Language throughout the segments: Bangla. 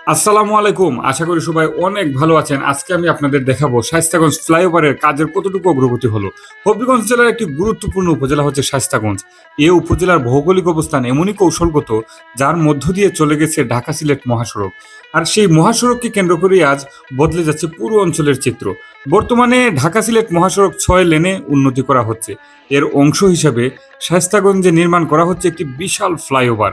আসসালামু আলাইকুম। আশা করি সবাই অনেক ভালো আছেন। আজকে আমি আপনাদের দেখাবো শায়েস্তাগঞ্জ ফ্লাইওভারের কাজের কতটুকু অগ্রগতি হলো। হবিগঞ্জ জেলার একটি গুরুত্বপূর্ণ উপজেলা হচ্ছে শায়েস্তাগঞ্জ। এই উপজেলার ভৌগোলিক অবস্থান এমনই কৌশলগত, যার মধ্য দিয়ে চলে গেছে ঢাকা-সিলেট মহাসড়ক। আর সেই মহাসড়ককে কেন্দ্র করেই আজ বদলে যাচ্ছে পুরো অঞ্চলের চিত্র। বর্তমানে ঢাকা-সিলেট মহাসড়ক ৬ লেনে উন্নতি করা হচ্ছে। এর অংশ হিসেবে শায়েস্তাগঞ্জে নির্মাণ করা হচ্ছে একটি বিশাল ফ্লাইওভার।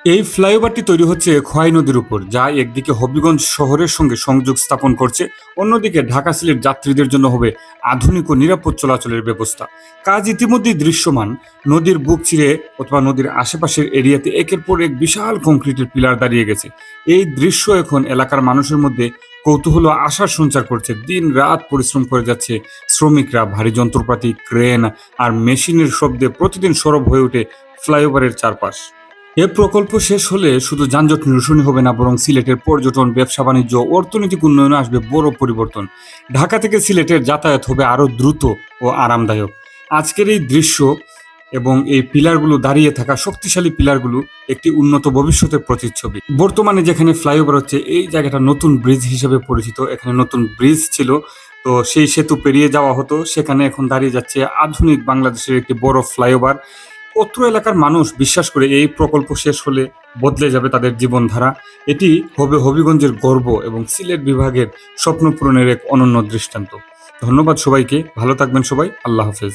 এই ফ্লাইওভারটি তৈরি হচ্ছে খোয়াই নদীর উপর, যা একদিকে হবিগঞ্জ শহরের সঙ্গে সংযোগ স্থাপন করছে, অন্যদিকে ঢাকা সিলেট যাত্রীদের জন্য হবে আধুনিক ও নিরাপদ চলাচলের ব্যবস্থা। কাজ ইতিমধ্যেই দৃশ্যমান। নদীর বুক চিরে অথবা নদীর আশেপাশের এরিয়াতে একের পর এক বিশাল কংক্রিটের পিলার দাঁড়িয়ে গেছে। এই দৃশ্য এখন এলাকার মানুষের মধ্যে কৌতূহল ও আশার সঞ্চার করছে। দিন রাত পরিশ্রম করে যাচ্ছে শ্রমিকরা। ভারী যন্ত্রপাতি, ক্রেন আর মেশিনের শব্দে প্রতিদিন সরব হয়ে ওঠে ফ্লাইওভারের চারপাশ। এ প্রকল্প শেষ হলে শুধু যানজট নিরসনই হবে না, বরং সিলেটের পর্যটন, ব্যবসা বাণিজ্য, অর্থনৈতিক উন্নয়নে আসবে বড় পরিবর্তন। ঢাকা থেকে সিলেটের যাতায়াত হবে আরও দ্রুত ও আরামদায়ক। আজকের এই দৃশ্য এবং এই পিলারগুলো, দাঁড়িয়ে থাকা শক্তিশালী পিলারগুলো একটি উন্নত ভবিষ্যতের প্রতিচ্ছবি। বর্তমানে যেখানে ফ্লাইওভার হচ্ছে, এই জায়গাটা নতুন ব্রিজ হিসেবে পরিচিত। এখানে নতুন ব্রিজ ছিল, তো সেই সেতু পেরিয়ে যাওয়া হতো। সেখানে এখন দাঁড়িয়ে যাচ্ছে আধুনিক বাংলাদেশের একটি বড় ফ্লাইওভার। অত্র এলাকার মানুষ বিশ্বাস করে এই প্রকল্প শেষ হলে বদলে যাবে তাদের জীবনধারা। এটি হবে হবিগঞ্জের গর্ব এবং সিলেট বিভাগের স্বপ্ন পূরণের এক অনন্য দৃষ্টান্ত। ধন্যবাদ সবাইকে। ভালো থাকবেন সবাই। আল্লাহ হাফেজ।